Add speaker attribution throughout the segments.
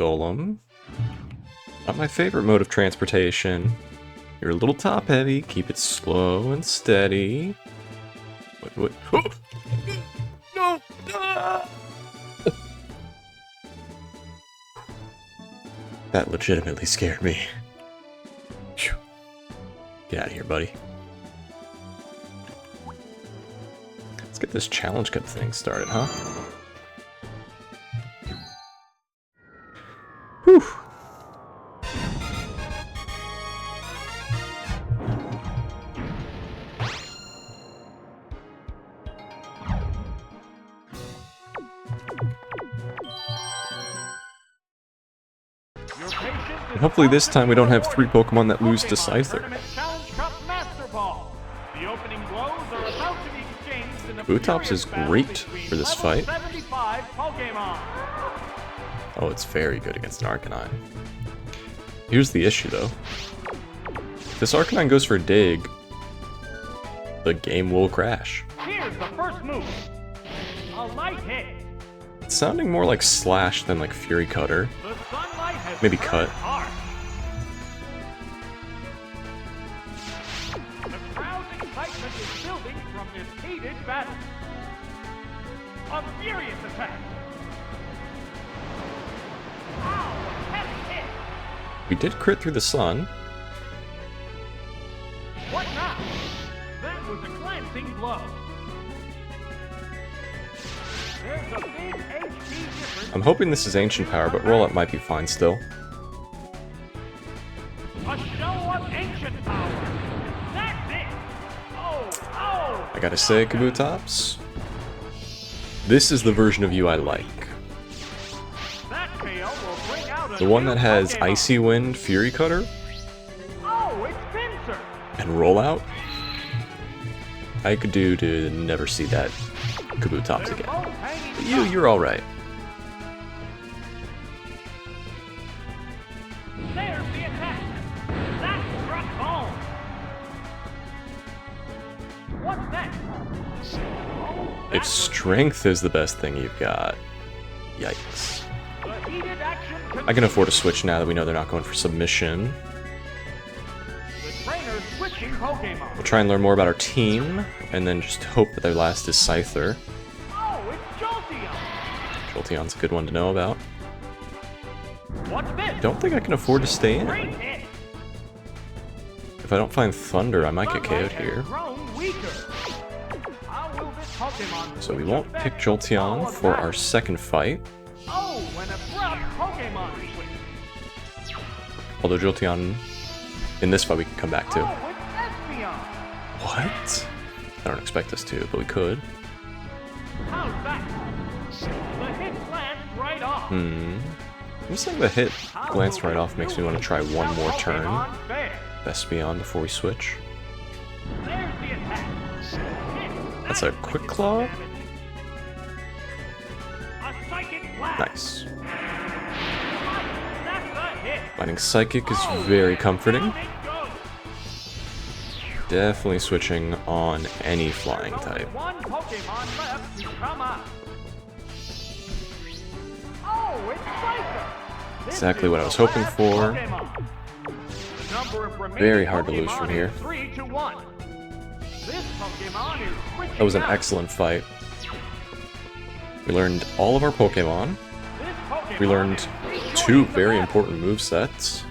Speaker 1: Golem. Not my favorite mode of transportation. You're a little top heavy, keep it slow and steady. What? Oh! No! Ah! That legitimately scared me. Phew. Get out of here, buddy. Let's get this challenge cup thing started, huh? Whew. And hopefully this time we don't have 3 Pokemon that lose to Scyther. Kabutops is great for this fight. Oh, it's very good against an Arcanine. Here's the issue though. If this Arcanine goes for a dig, the game will crash.
Speaker 2: Here's the first move. A light hit.
Speaker 1: It's sounding more like Slash than like Fury Cutter. Maybe Cut.
Speaker 2: The crowd's excitement is building from this heated battle. A furious attack. Ow, heavy hit.
Speaker 1: We did crit through the sun.
Speaker 2: What now? That was a glancing blow. There's a big HP difference.
Speaker 1: I'm hoping this is Ancient Power, but Rollout might be fine still.
Speaker 2: A show of ancient power. That's it. Oh.
Speaker 1: I gotta say, Kabutops, this is the version of you I like.
Speaker 2: That tail will bring out
Speaker 1: The one that has Icy Wind, Fury Cutter,
Speaker 2: Oh, it's Pincer.
Speaker 1: and Rollout. I could do to never see that Kabutops again. But you're alright.
Speaker 2: There's the attack. That struck home. What's next? Oh,
Speaker 1: If strength is the best thing you've got, yikes.
Speaker 2: the heated action
Speaker 1: I can afford to switch now that we know they're not going for submission.
Speaker 2: The trainer's switching Pokemon.
Speaker 1: We'll try and learn more about our team, and then just hope that their last is Scyther.
Speaker 2: Oh, it's Jolteon.
Speaker 1: Jolteon's a good one to know about.
Speaker 2: What's this?
Speaker 1: Don't think I can afford to stay in.
Speaker 2: Great hit.
Speaker 1: If I don't find Thunder, I might get
Speaker 2: Sunlight
Speaker 1: KO'd
Speaker 2: has
Speaker 1: here.
Speaker 2: grown weaker. How will this Pokemon
Speaker 1: So we
Speaker 2: switch
Speaker 1: won't pick
Speaker 2: affect
Speaker 1: Jolteon
Speaker 2: our
Speaker 1: for
Speaker 2: battle?
Speaker 1: our second fight.
Speaker 2: Oh, an abrupt Pokemon switch.
Speaker 1: Although Jolteon, in this fight we can come back to.
Speaker 2: Oh, it's Espeon.
Speaker 1: What? I don't expect us to, but we could.
Speaker 2: How's that? The hit glanced right off.
Speaker 1: Looks like the hit glance right off makes me want to try one more turn.
Speaker 2: Pokemon fair.
Speaker 1: Espeon before we switch.
Speaker 2: There's the attack. Hit.
Speaker 1: That's a Quick Claw.
Speaker 2: A psychic blast.
Speaker 1: Nice.
Speaker 2: That's a hit.
Speaker 1: Finding Psychic is very comforting.
Speaker 2: Down it goes.
Speaker 1: Definitely switching on any flying
Speaker 2: There's
Speaker 1: type.
Speaker 2: only one Pokemon left to come out. Oh, it's Scyther. This
Speaker 1: Exactly
Speaker 2: is
Speaker 1: what I
Speaker 2: the
Speaker 1: was hoping
Speaker 2: last
Speaker 1: for.
Speaker 2: Pokemon. The number of remaining
Speaker 1: Very hard to lose
Speaker 2: Pokemon
Speaker 1: from here.
Speaker 2: is 3-1. This Pokemon is switching
Speaker 1: That was an
Speaker 2: out.
Speaker 1: excellent fight. We learned all of our Pokemon.
Speaker 2: This Pokemon
Speaker 1: We learned
Speaker 2: is
Speaker 1: 2
Speaker 2: rejoining the
Speaker 1: very
Speaker 2: battle.
Speaker 1: important movesets.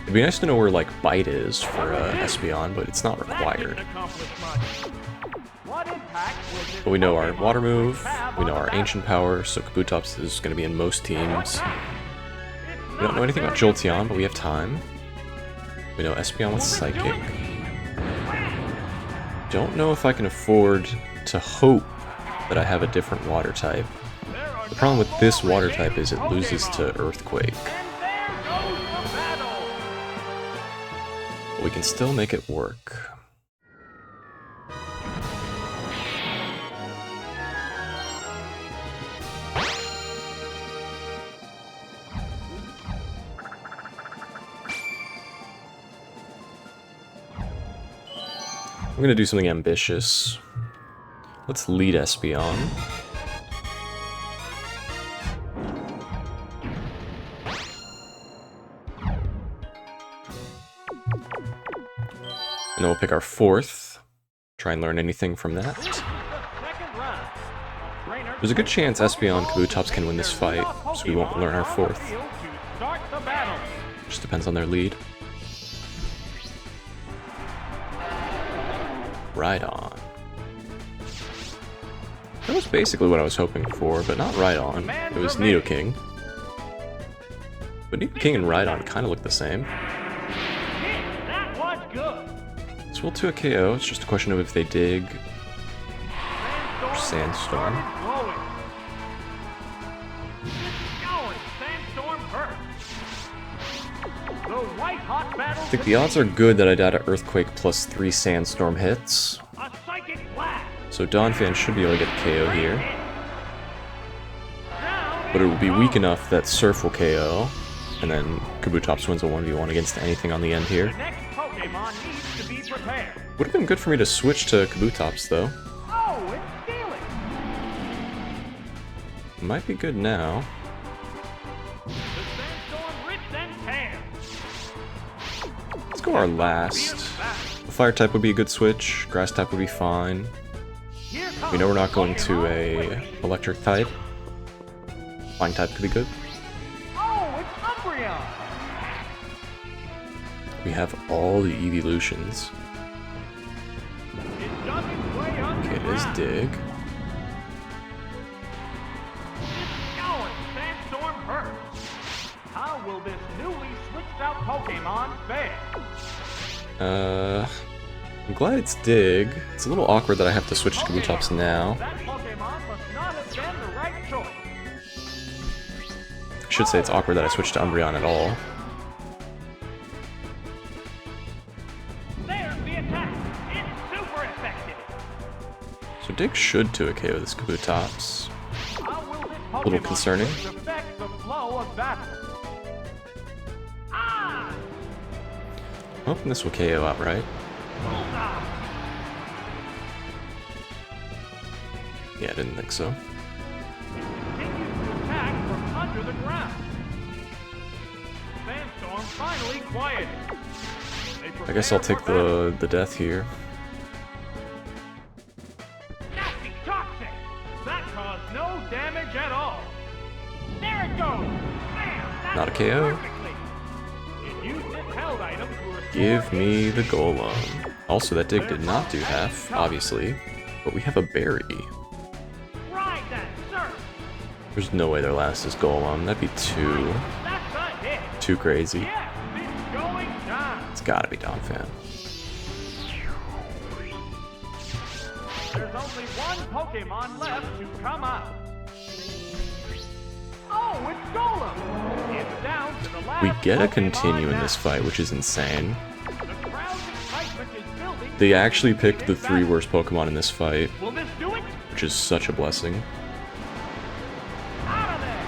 Speaker 1: It'd be nice to know where like Bite is for Espeon, but it's not
Speaker 2: That
Speaker 1: required.
Speaker 2: didn't accomplish much. What impact will this
Speaker 1: But we know our
Speaker 2: Pokemon
Speaker 1: Water move,
Speaker 2: switch have
Speaker 1: we
Speaker 2: on
Speaker 1: know
Speaker 2: the
Speaker 1: our
Speaker 2: battle?
Speaker 1: Ancient Power, so Kabutops is going to be in most teams.
Speaker 2: It's
Speaker 1: We don't know
Speaker 2: not
Speaker 1: anything about
Speaker 2: very
Speaker 1: Jolteon, but we have time. We know Espeon with Psychic. Don't know if I can afford to hope that I have a different water type. The problem with this water type is it loses to Earthquake.
Speaker 2: And there goes the battle.
Speaker 1: But we can still make it work. I'm gonna do something ambitious. Let's lead Espeon. And then we'll pick our 4th. Try and learn anything from that. There's a good chance Espeon and Kabutops can win this fight, so we won't learn our 4th. Just depends on their lead. Right on. That was basically what I was hoping for, but not right on. It was Nidoking. But Nidoking and Rhydon kind of look the same. So we'll do a KO, it's just a question of if they dig or Sandstorm. I think the odds are good that I died to Earthquake plus 3 Sandstorm hits. So Donphan should be able to get a KO here. But it will be weak enough that Surf will KO, and then Kabutops wins a 1v1 against anything on the end here. Would have been good for me to switch to Kabutops though. Might be good now. Let's go our last. The Fire type would be a good switch, Grass type would be fine. We know we're not going to a Electric type. Flying type could be good. We have all the evolutions. Okay, it is Dig.
Speaker 2: How will this newly switched out Pokemon fare?
Speaker 1: I'm glad it's Dig. It's a little awkward that I have to switch to Kabutops now.
Speaker 2: That Pokemon must not have been the right choice.
Speaker 1: I should say it's awkward that I switched to Umbreon at all.
Speaker 2: There's the attack. It's super effective.
Speaker 1: So Dig should 2 KO this Kabutops.
Speaker 2: How will this
Speaker 1: A little
Speaker 2: Pokemon
Speaker 1: concerning.
Speaker 2: switch affect the flow of battle? Ah!
Speaker 1: I'm hoping this will KO outright.
Speaker 2: Ah!
Speaker 1: Yeah, I didn't think so.
Speaker 2: Continues to attack from under the ground. Sandstorm finally quieted.
Speaker 1: I guess I'll take the death here.
Speaker 2: Nasty toxic! That caused no damage at all. There it goes! Bam! That
Speaker 1: Not a KO.
Speaker 2: perfectly. It used its held item to restore
Speaker 1: Give me the Golem. Also, that Dig did not do half, obviously, but we have a berry.
Speaker 2: Ride that, sir!
Speaker 1: There's no way their last is Golem. That'd be too
Speaker 2: That's a hit!
Speaker 1: crazy.
Speaker 2: Yes, it's going down!
Speaker 1: It's gotta be Donphan.
Speaker 2: There's only one Pokemon left to come out. Oh, it's Golem! It's down to the last
Speaker 1: We get a
Speaker 2: Pokemon
Speaker 1: continue in
Speaker 2: now.
Speaker 1: this fight, which is insane.
Speaker 2: The crowd's excitement is building.
Speaker 1: They actually picked the 3 worst Pokemon in this fight,
Speaker 2: Will this do it?
Speaker 1: which is such a blessing.
Speaker 2: Out of there!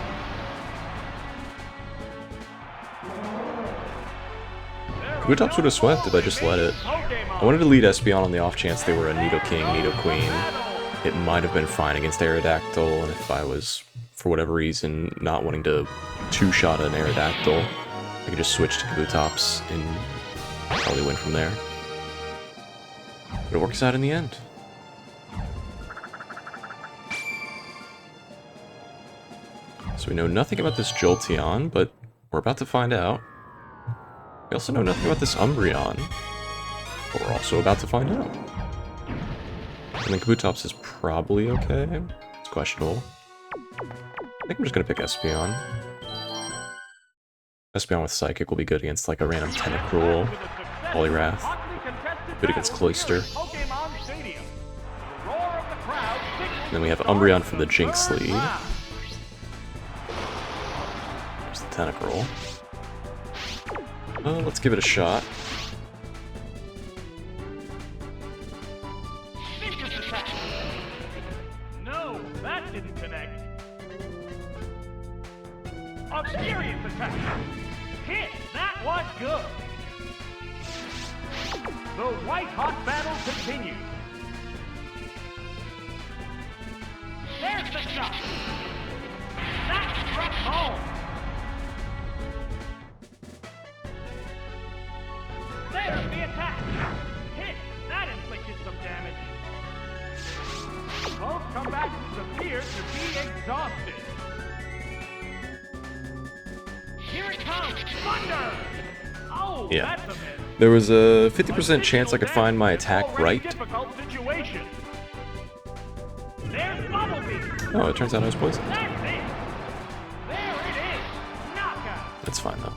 Speaker 1: Kabutops would have swept if I just let it. I wanted to lead Espeon on the off chance they were a Nidoking, Nidoqueen. It might have been fine against Aerodactyl, and if I was, for whatever reason, not wanting to 2-shot an Aerodactyl, I could just switch to Kabutops and probably win from there. But it works out in the end. So we know nothing about this Jolteon, but we're about to find out. We also know nothing about this Umbreon, but we're also about to find out. And then Kabutops is probably okay. It's questionable. I think I'm just gonna pick Espeon. Espeon with Psychic will be good against like a random Tentacruel, Poliwrath. Good against Cloyster. And then we have Umbreon for the Jinx lead. There's the Tentacruel. Let's give it a shot.
Speaker 2: No, that didn't connect. A furious attack. Hit. That was good. The white-hot battle continues. There's the shot. That struck home. There's the attack. Hit. comes thunder! Oh,
Speaker 1: Yeah.
Speaker 2: that's a miss.
Speaker 1: There was a 50% chance I could find my attack
Speaker 2: Already
Speaker 1: right.
Speaker 2: difficult situation. There's Bumblebee.
Speaker 1: Oh, it turns out I was poisoned.
Speaker 2: That's it. There it is. Knockout.
Speaker 1: That's fine though.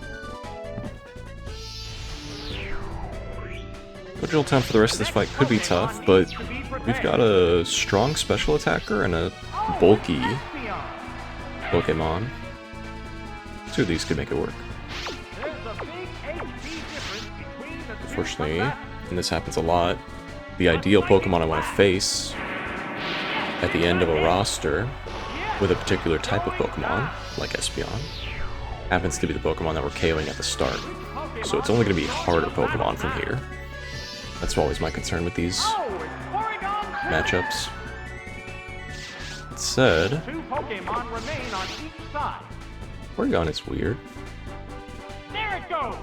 Speaker 1: Original time for the rest of this fight could be tough, but we've got a strong special attacker and a bulky Pokemon. Two of these could make it work. Unfortunately, and this happens a lot, the ideal Pokemon I want to face at the end of a roster with a particular type of Pokemon, like Espeon, happens to be the Pokemon that we're KOing at the start. So it's only going to be harder Pokemon from here. That's always my concern with these matchups. That said,
Speaker 2: Two Pokemon remain on each side.
Speaker 1: Porygon is weird.
Speaker 2: There it goes.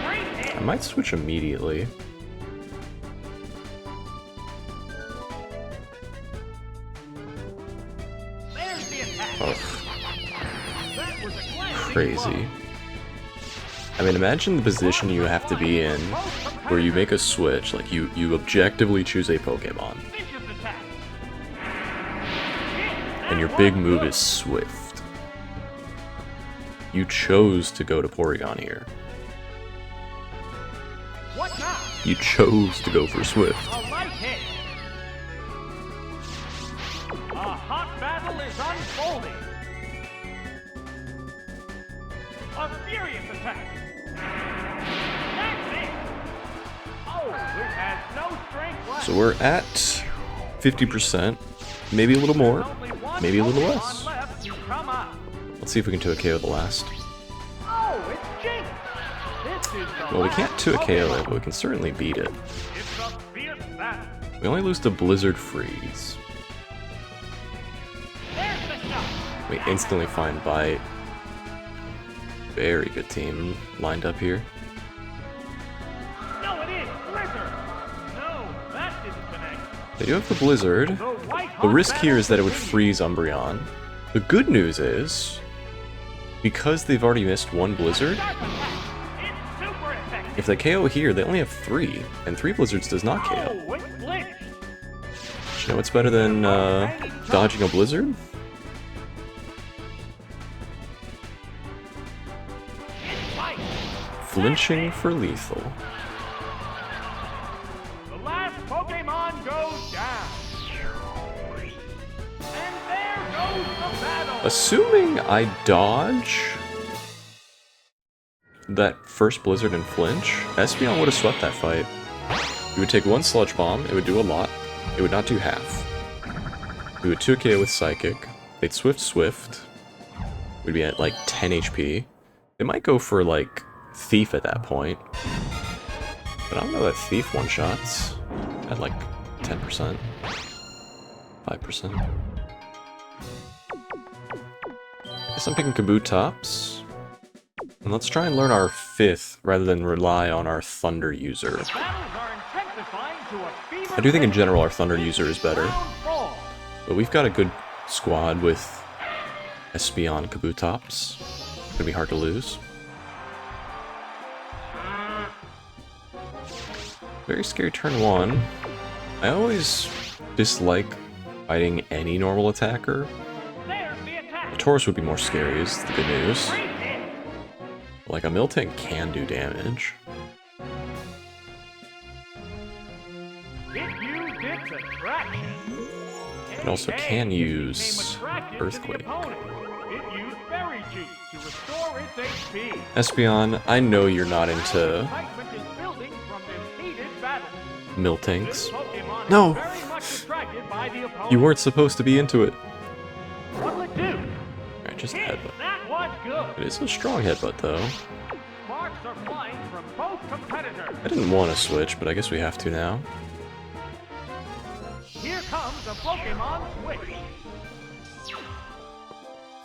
Speaker 2: Great hit.
Speaker 1: I might switch immediately.
Speaker 2: There's the attack.
Speaker 1: Ugh,
Speaker 2: That was a glancing
Speaker 1: crazy.
Speaker 2: blow.
Speaker 1: I mean, imagine the position you have to be in where you make a switch, like you objectively choose a Pokemon,
Speaker 2: Vicious attack.
Speaker 1: and your big move is Swift. You chose to go to Porygon here.
Speaker 2: What now?
Speaker 1: You chose to go for Swift.
Speaker 2: A light hit. A hot battle is unfolding. A furious attack. That's it. Oh, it has no strength left.
Speaker 1: So we're at 50%, maybe a little more,
Speaker 2: Only one
Speaker 1: maybe a little
Speaker 2: Pokemon
Speaker 1: less.
Speaker 2: left to come up.
Speaker 1: Let's see if we can 2-KO the last.
Speaker 2: Oh, it's Jinx. This is the
Speaker 1: Well, we can't
Speaker 2: last
Speaker 1: 2-KO it,
Speaker 2: Pokemon.
Speaker 1: but we can certainly beat it.
Speaker 2: It's a fierce battle.
Speaker 1: We only lose to Blizzard Freeze.
Speaker 2: There's the shot.
Speaker 1: We instantly find Bite. Very good team lined up here.
Speaker 2: No, it is Blizzard. No, that didn't connect.
Speaker 1: They do have the Blizzard.
Speaker 2: The white
Speaker 1: The
Speaker 2: hot
Speaker 1: risk here
Speaker 2: battle
Speaker 1: is that it would
Speaker 2: continues.
Speaker 1: freeze Umbreon. The good news is, because they've already missed one Blizzard,
Speaker 2: Sharp attack. It's super effective.
Speaker 1: if they KO here, they only have 3, and 3 Blizzards does not KO.
Speaker 2: Oh, it's blitzed.
Speaker 1: You know what's better than dodging a Blizzard?
Speaker 2: It's light.
Speaker 1: Flinching for lethal.
Speaker 2: The last Pokemon goes down. And there goes the battle.
Speaker 1: Assuming I dodge that first Blizzard and flinch, Espeon would have swept that fight. We would take one Sludge Bomb, it would do a lot, it would not do half. We would 2-KO with Psychic, they'd Swift, we'd be at like 10 HP. They might go for like Thief at that point, but I don't know that Thief one-shots at like 10%, 5%. Guess I'm picking Kabutops. And let's try and learn our 5th rather than rely on our Thunder user.
Speaker 2: Battles are intensifying to a fever
Speaker 1: I do think in
Speaker 2: pitch.
Speaker 1: general our Thunder user is better,
Speaker 2: Round 4.
Speaker 1: but we've got a good squad with Espeon Kabutops. Gonna be hard to lose. Very scary turn 1. I always dislike fighting any normal attacker.
Speaker 2: There's the attack.
Speaker 1: The Taurus would be more scary is the good news.
Speaker 2: Great hit.
Speaker 1: Like, a Miltank can do damage.
Speaker 2: It used its attraction.
Speaker 1: It also can
Speaker 2: Became
Speaker 1: use
Speaker 2: attracted to the
Speaker 1: Earthquake.
Speaker 2: opponent. It used Berry Juice to restore its HP.
Speaker 1: Espeon, I know you're not into
Speaker 2: Excitement is building from this heated battle. This
Speaker 1: Miltanks.
Speaker 2: Pokemon is
Speaker 1: No!
Speaker 2: very much attracted by the opponent.
Speaker 1: You weren't supposed to be into it.
Speaker 2: What'll it do?
Speaker 1: Alright, just a
Speaker 2: Hit.
Speaker 1: headbutt.
Speaker 2: That was good.
Speaker 1: It is a strong headbutt, though.
Speaker 2: Sparks are flying from both competitors.
Speaker 1: I didn't want to switch, but I guess we have to now.
Speaker 2: Here comes a Pokemon switch.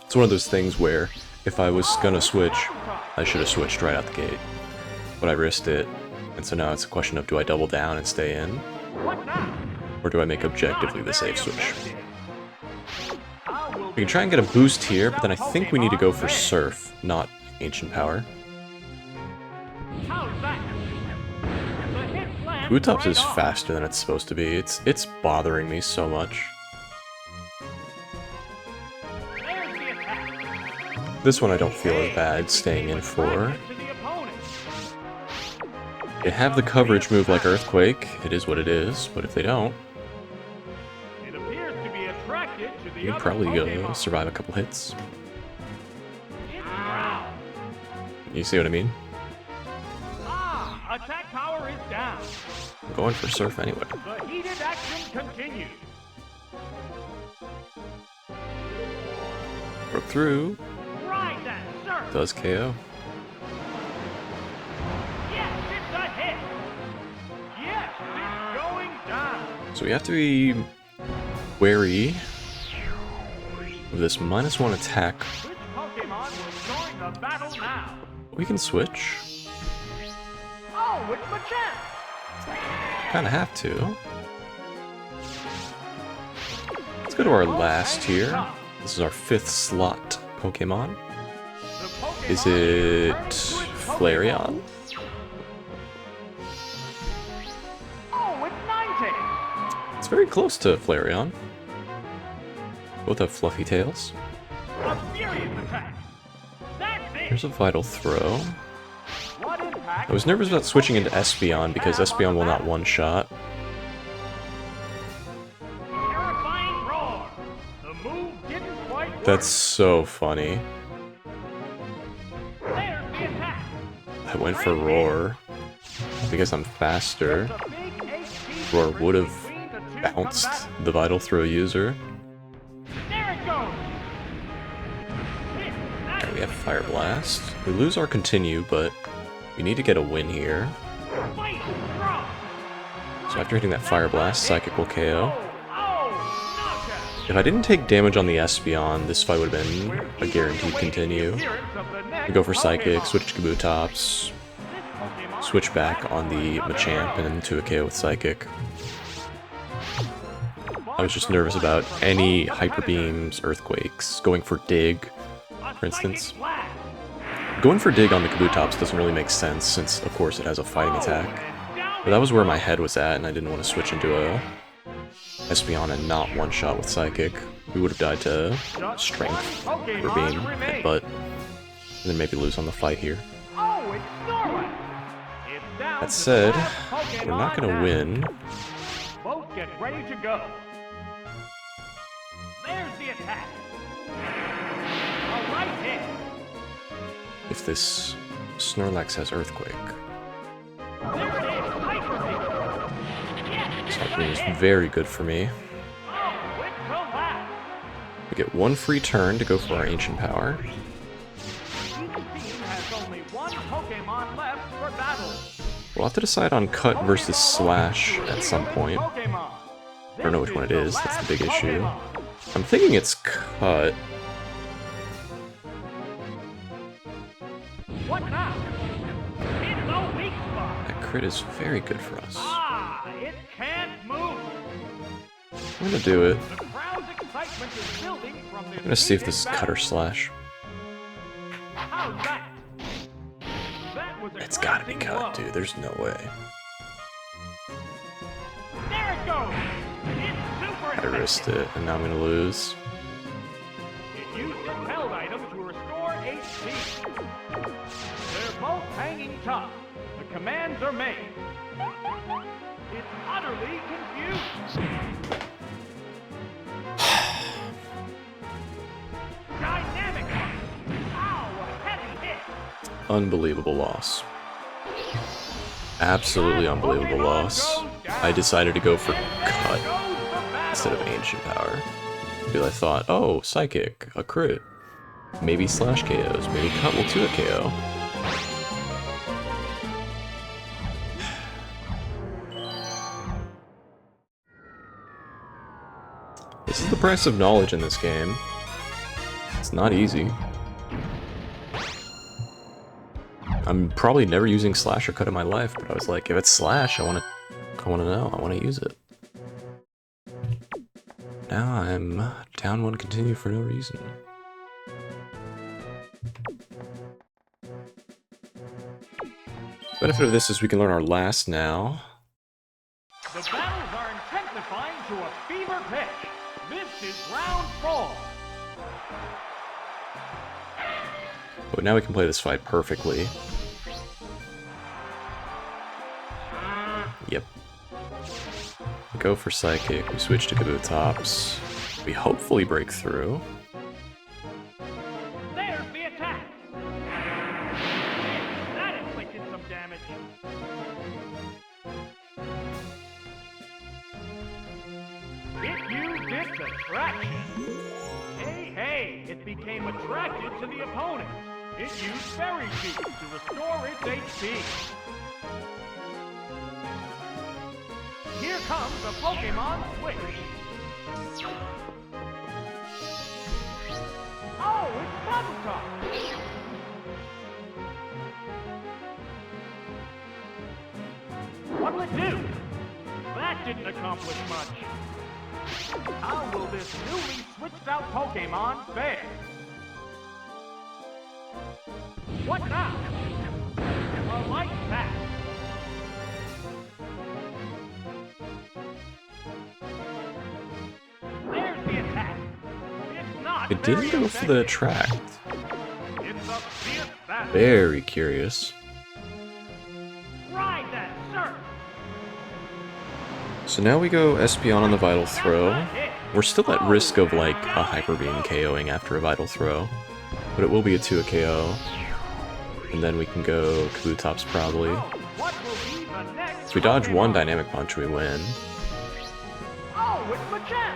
Speaker 1: It's one of those things where, if I was gonna switch, I should have switched right out the gate. But I risked it, and so now it's a question of do I double down and stay in,
Speaker 2: What now?
Speaker 1: or do I make objectively the safe switch?
Speaker 2: How will
Speaker 1: We can try and get a boost here, but then I think we need to go for Surf, not Ancient Power.
Speaker 2: How's that? The hit lands
Speaker 1: Bootops
Speaker 2: right
Speaker 1: is
Speaker 2: on.
Speaker 1: faster than it's supposed to be. It's bothering me so much.
Speaker 2: There's the attack.
Speaker 1: This one I don't feel as bad staying in for.
Speaker 2: To the opponent.
Speaker 1: They have the coverage move like Earthquake. It is what it is, but if they don't,
Speaker 2: It appears to be attracted to the
Speaker 1: you'd
Speaker 2: other
Speaker 1: probably
Speaker 2: Pokemon.
Speaker 1: survive a couple hits.
Speaker 2: It's ground.
Speaker 1: You see what I mean?
Speaker 2: Ah, attack power is down.
Speaker 1: I'm going for Surf anyway.
Speaker 2: The heated action continues.
Speaker 1: Broke through.
Speaker 2: Ride that surf.
Speaker 1: Does KO.
Speaker 2: Yes, it's a hit. Yes, it's going down.
Speaker 1: So we have to be wary of this -1 attack.
Speaker 2: Which Pokemon will join the battle now?
Speaker 1: We can switch.
Speaker 2: Oh, it's Machamp.
Speaker 1: Kinda have to. Let's go to our last here. This is our 5th slot Pokemon.
Speaker 2: The Pokemon
Speaker 1: Is it
Speaker 2: turns to its Pokemon.
Speaker 1: Flareon?
Speaker 2: Oh, it's Ninetales.
Speaker 1: It's very close to Flareon. Both have fluffy tails.
Speaker 2: A furious attack. That's it.
Speaker 1: Here's a Vital Throw.
Speaker 2: What impact?
Speaker 1: I was nervous about switching into Espeon because Espeon will not one-shot.
Speaker 2: Terrifying roar. The move didn't quite work.
Speaker 1: That's so funny.
Speaker 2: There's the attack.
Speaker 1: I went for Roar because I'm faster.
Speaker 2: The big HP
Speaker 1: Roar would have
Speaker 2: between the two
Speaker 1: bounced
Speaker 2: combatants.
Speaker 1: the Vital Throw user.
Speaker 2: There it goes. Hit. That's
Speaker 1: Alright, we have Fire Blast. We lose our Continue, but we need to get a win here.
Speaker 2: Fight strong.
Speaker 1: So after hitting that Fire Blast, Psychic will KO.
Speaker 2: Oh, knockout.
Speaker 1: If I didn't take damage on the Espeon, this fight would have been a guaranteed continue. We go for Psychic, switch to Kabutops, switch back on the Machamp, and into a KO with Psychic. I was just nervous about any Hyper Beams, Earthquakes, going for Dig, for instance. Going for Dig on the Kabutops doesn't really make sense, since of course it has a fighting attack. But that was where my head was at, and I didn't want to switch into a Espeon and not one-shot with Psychic. We would have died to Strength, or Beam, Headbutt, and then maybe lose on the fight here.
Speaker 2: Oh, it's Snorlax. It's down
Speaker 1: That
Speaker 2: to
Speaker 1: said,
Speaker 2: the last
Speaker 1: we're not
Speaker 2: Pokemon
Speaker 1: going to
Speaker 2: now.
Speaker 1: win.
Speaker 2: Both get ready to go. There's the attack. A right hit.
Speaker 1: If this Snorlax has Earthquake.
Speaker 2: There it is. Hyper Beam. Yes, it's
Speaker 1: Psychic
Speaker 2: a
Speaker 1: is
Speaker 2: hit.
Speaker 1: very good for me.
Speaker 2: Oh, it collapsed.
Speaker 1: We get one free turn to go for our Ancient Power.
Speaker 2: Each team has only one Pokemon left for battle.
Speaker 1: We'll have to decide on Cut versus Slash at some point.
Speaker 2: Pokemon.
Speaker 1: I don't know which one it is, that's the big issue.
Speaker 2: Pokemon.
Speaker 1: I'm thinking it's Cut.
Speaker 2: What now? It's a weak spot.
Speaker 1: That crit is very good for us.
Speaker 2: Ah, it can't move.
Speaker 1: I'm gonna do it.
Speaker 2: The crowd's excitement is building from this.
Speaker 1: I'm gonna see if this is
Speaker 2: heated
Speaker 1: Cut or
Speaker 2: battle.
Speaker 1: Slash.
Speaker 2: How's that? That was a
Speaker 1: It's gotta be
Speaker 2: glancing
Speaker 1: Cut,
Speaker 2: blow.
Speaker 1: dude. There's no way.
Speaker 2: There it goes. It's super
Speaker 1: I risked
Speaker 2: effective.
Speaker 1: it, and now I'm gonna lose.
Speaker 2: It used its held item to restore HP. They're both hanging tough. The commands are made. It's utterly confused. Dynamic punch. Ow, a heavy hit.
Speaker 1: Unbelievable loss. Absolutely unbelievable loss. I decided to go for Cut instead of Ancient Power. Because I thought, oh, Psychic, a crit. Maybe Slash KOs, maybe Cut will 2 a KO. This is the price of knowledge in this game. It's not easy. I'm probably never using Slash or Cut in my life, but I was like, if it's Slash, I wanna know, I wanna use it. Now I'm down one continue for no reason. Benefit of this is we can learn our last now.
Speaker 2: The battles are intensifying to a fever pitch. This is round 4.
Speaker 1: But now we can play this fight perfectly. Yep. Go for Psychic, we switch to Kabutops. We hopefully break through.
Speaker 2: There's the attack. That inflicted some damage. It used its attraction. Hey, it became attracted to the opponent. It used Fairy Seed to restore its HP. Here comes the Pokemon Switch. Oh, it's Buttercup! What'll it do? That didn't accomplish much. How will this newly switched out Pokemon fare? What now? A light pack. There's the attack. It's not
Speaker 1: It didn't go for the attract.
Speaker 2: It's a fierce battle.
Speaker 1: Very curious.
Speaker 2: Ride that surf.
Speaker 1: So now we go Espeon on the Vital Throw. We're still at risk of like a Hyper Beam KOing after a Vital Throw, but it will be a 2 KO. And then we can go Kabutops probably.
Speaker 2: What will be the next?
Speaker 1: If we dodge one Dynamic Punch, we win.
Speaker 2: Oh, it's Machamp.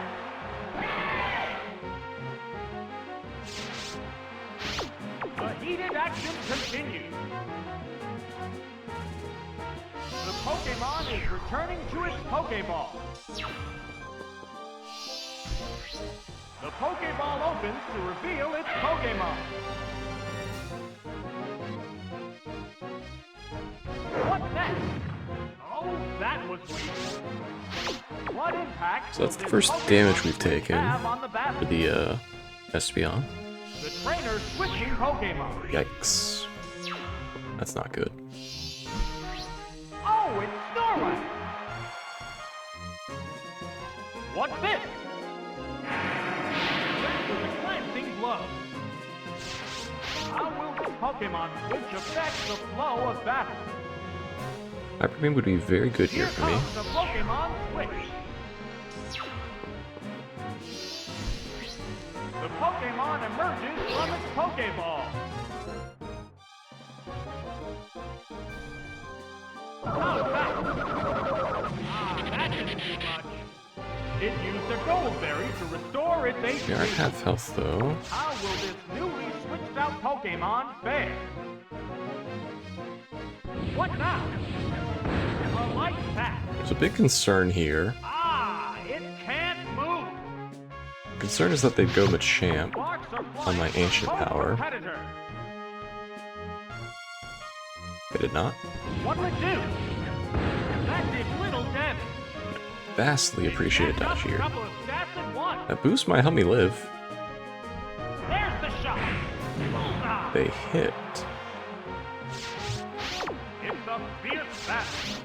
Speaker 2: The heated action continues. The Pokemon is returning to its Pokeball. The Pokeball opens to reveal its Pokemon. What's next? Oh, that was weak. What impact
Speaker 1: So that's
Speaker 2: will
Speaker 1: the
Speaker 2: this
Speaker 1: first
Speaker 2: Pokemon
Speaker 1: damage we've
Speaker 2: switch
Speaker 1: taken
Speaker 2: have on the battle?
Speaker 1: for the Espeon.
Speaker 2: The trainer's switching Pokemon.
Speaker 1: Yikes. That's not good.
Speaker 2: Oh, it's Snorlax! What's this? That was a glancing blow. How will this Pokemon switch affect the flow of battle?
Speaker 1: Hyper Beam would be very good here for me.
Speaker 2: Comes the Pokemon switch. The Pokemon emerges from its Pokeball. Not back. That didn't do much. It used a Gold Berry to restore its HP.
Speaker 1: We are at half health though.
Speaker 2: How will this newly switched out Pokemon fare? What now? A light pack.
Speaker 1: There's a big concern here.
Speaker 2: It can't move.
Speaker 1: Concern is that they'd go Machamp
Speaker 2: Sparks are
Speaker 1: on my
Speaker 2: flying
Speaker 1: ancient
Speaker 2: from both
Speaker 1: power.
Speaker 2: competitors.
Speaker 1: They did not.
Speaker 2: What'll it do? That did little damage.
Speaker 1: Vastly appreciated
Speaker 2: That's
Speaker 1: dodge
Speaker 2: up a
Speaker 1: here.
Speaker 2: couple of stats at once.
Speaker 1: That boost might help me live.
Speaker 2: There's the shot. Bullseye.
Speaker 1: They hit.
Speaker 2: It's a fierce battle.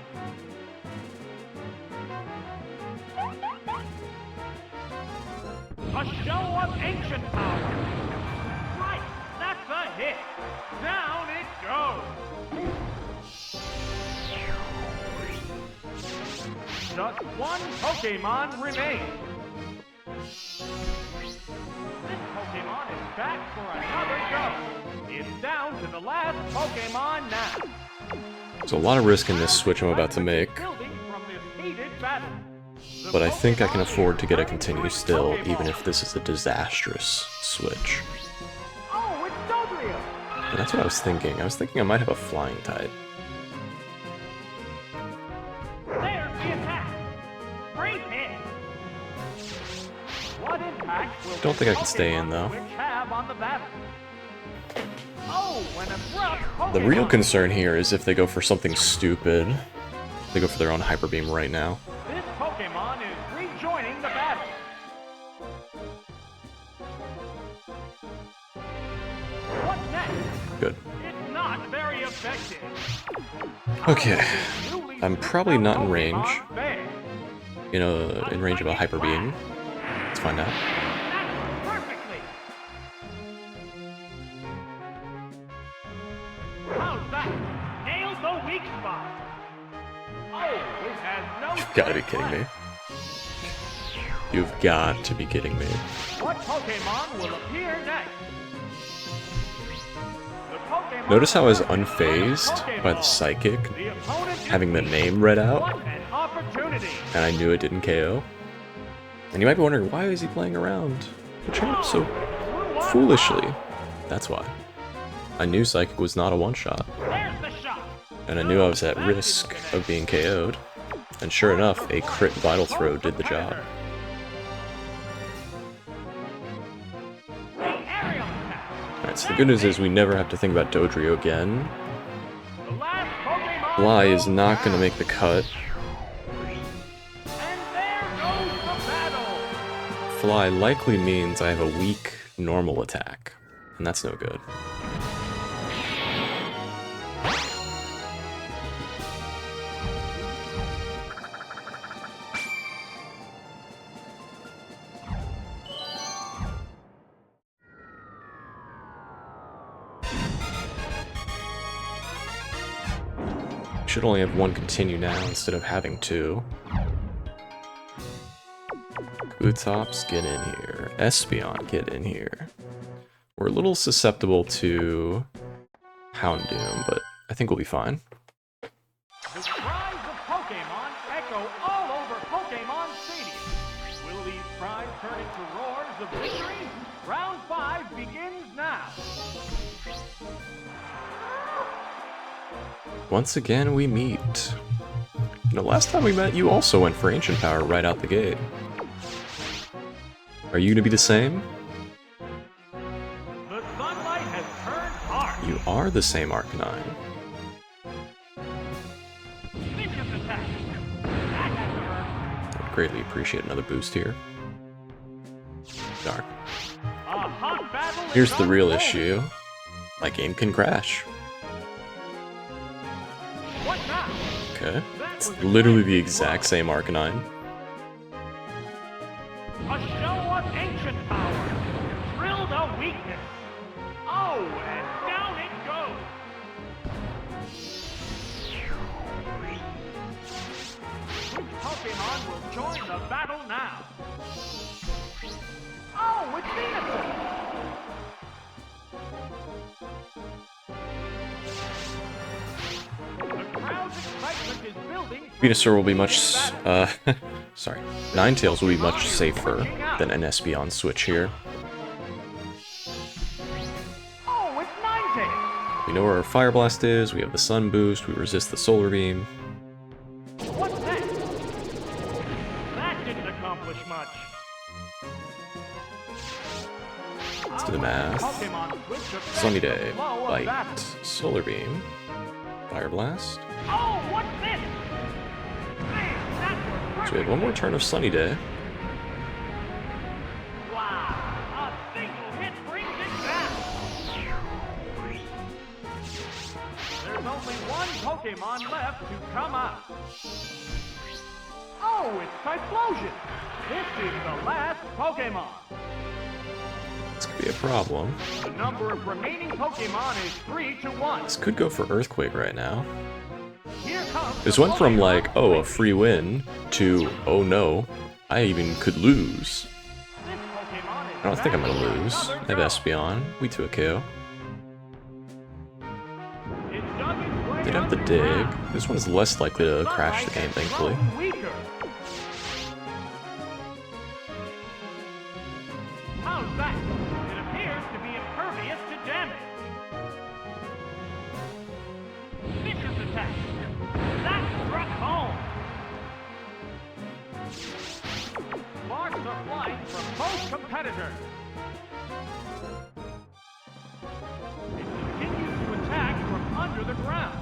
Speaker 2: A show of ancient power. Right, that's a hit. Down it goes. Just one Pokemon remains. This Pokemon is back for another go. It's down to the last Pokemon now.
Speaker 1: There's a lot of risk in this switch I'm about to make,
Speaker 2: Building from this heated battle. The
Speaker 1: but I think I can
Speaker 2: Pokemon is
Speaker 1: afford to get a
Speaker 2: returning to
Speaker 1: continue
Speaker 2: its
Speaker 1: still,
Speaker 2: Pokeball.
Speaker 1: even if this is a disastrous switch.
Speaker 2: Oh, it's Dodrio!
Speaker 1: And that's what I was thinking. I was thinking I might have a Flying type.
Speaker 2: There's the attack! Great hit! What impact will
Speaker 1: Don't think I can
Speaker 2: this
Speaker 1: stay in,
Speaker 2: Pokemon
Speaker 1: though.
Speaker 2: switch have on the battle? Oh, an abrupt
Speaker 1: The real
Speaker 2: Pokemon.
Speaker 1: concern here is if they go for something stupid. They go for their own Hyper Beam right now.
Speaker 2: This Pokemon is rejoining the battle.
Speaker 1: Good.
Speaker 2: It's not very effective.
Speaker 1: Okay. I'm probably not in
Speaker 2: Pokemon
Speaker 1: range.
Speaker 2: fair.
Speaker 1: In range of a Hyper Beam. Let's find out.
Speaker 2: That's perfectly. How's that? Nailed the weak spot. Oh, it has no.
Speaker 1: You've got to be kidding me. You've got to be kidding me.
Speaker 2: What Pokemon will appear next? The Pokemon
Speaker 1: Notice how I was unfazed by the Psychic,
Speaker 2: The opponent is
Speaker 1: having the
Speaker 2: weak.
Speaker 1: name read out,
Speaker 2: What an opportunity.
Speaker 1: and I knew it didn't KO. And you might be wondering, why is he playing around? I trained him so foolishly. That's why. I knew Psychic was not a one-shot,
Speaker 2: There's the shot.
Speaker 1: and I knew I was at risk of being KO'd. And sure enough, a crit Vital Throw did the job.
Speaker 2: The aerial attack.
Speaker 1: Alright, so the good news is we never have to think about Dodrio again.
Speaker 2: The last Pokemon
Speaker 1: Fly is
Speaker 2: goes
Speaker 1: not going to
Speaker 2: down.
Speaker 1: make the cut.
Speaker 2: And there goes the battle.
Speaker 1: Fly likely means I have a weak normal attack, and that's no good. Should only have one continue now instead of having two. Kutops, get in here. Espeon, get in here. We're a little susceptible to Houndoom, but I think we'll be fine.
Speaker 2: The cries of Pokemon echo all over Pokemon Stadium. Will these cries turn into roars of victory? Round 5 begins now.
Speaker 1: Once again, we meet. Last time we met, you also went for Ancient Power right out the gate. Are you gonna be the same?
Speaker 2: The sunlight has turned hard.
Speaker 1: You are the same Arcanine.
Speaker 2: Vicious attack. That has to hurt.
Speaker 1: I'd greatly appreciate another boost here. Darn.
Speaker 2: A hot battle is
Speaker 1: Here's the real
Speaker 2: unfolding.
Speaker 1: issue. My game can crash.
Speaker 2: What now?
Speaker 1: Okay. It's literally the exact same Arcanine.
Speaker 2: A show of ancient power. Drilled a weakness. Oh, and down it goes. Which Pokemon will join the battle now? Oh, it's Venusaur. The crowd's excitement is building. for
Speaker 1: Venusaur will be
Speaker 2: the
Speaker 1: much,
Speaker 2: battle.
Speaker 1: sorry. Ninetales will be much safer than an Espeon switch here.
Speaker 2: Oh, it's Ninetales.
Speaker 1: We know where our Fire Blast is, we have the Sun Boost, we resist the Solar Beam.
Speaker 2: What's next? That didn't accomplish much.
Speaker 1: Let's do the math.
Speaker 2: Pokemon switch effect
Speaker 1: Sunny
Speaker 2: the
Speaker 1: Day,
Speaker 2: flow of
Speaker 1: Bite,
Speaker 2: battle.
Speaker 1: Solar Beam, Fire Blast.
Speaker 2: Oh, what's this? Man, that was
Speaker 1: So we have one more turn of Sunny Day.
Speaker 2: Wow, a single hit brings it down. There's only one Pokemon left to come out. Oh, it's Typhlosion. This is the last Pokemon.
Speaker 1: This could be a problem.
Speaker 2: The number of remaining Pokemon is 3 to 1.
Speaker 1: This could go for Earthquake right now.
Speaker 2: Here comes
Speaker 1: This
Speaker 2: the
Speaker 1: went from
Speaker 2: Pokemon
Speaker 1: like, oh, a
Speaker 2: switch.
Speaker 1: free win, to, oh no, I even could lose.
Speaker 2: This Pokemon is
Speaker 1: I don't think I'm gonna
Speaker 2: back for
Speaker 1: lose. I
Speaker 2: another
Speaker 1: have
Speaker 2: go.
Speaker 1: Espeon, we took a KO.
Speaker 2: It dug its way
Speaker 1: Did have the dig.
Speaker 2: underground.
Speaker 1: This one's less likely to crash the game,
Speaker 2: Sunlight has
Speaker 1: thankfully.
Speaker 2: grown weaker. How's that? It appears to be impervious to damage. Vicious attack. That struck home. Sparks are flying from both competitors. It continues to attack from under the ground.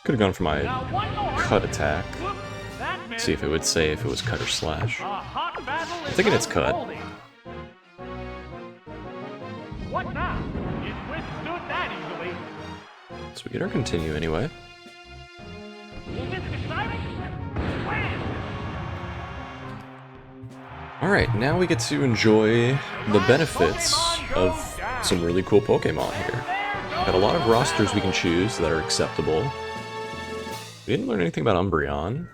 Speaker 1: Could have gone for my
Speaker 2: Now one more.
Speaker 1: cut attack.
Speaker 2: Whoop, that missed.
Speaker 1: See if it would say if it was cut or slash.
Speaker 2: A hot battle is
Speaker 1: thinking it's cut.
Speaker 2: unfolding. What now? It withstood that easily.
Speaker 1: So we get our continue anyway.
Speaker 2: Is this exciting? Wham!
Speaker 1: Alright, now we get to enjoy the benefits of some really cool Pokemon here. Got a lot of rosters we can choose that are acceptable. We didn't learn anything about Umbreon.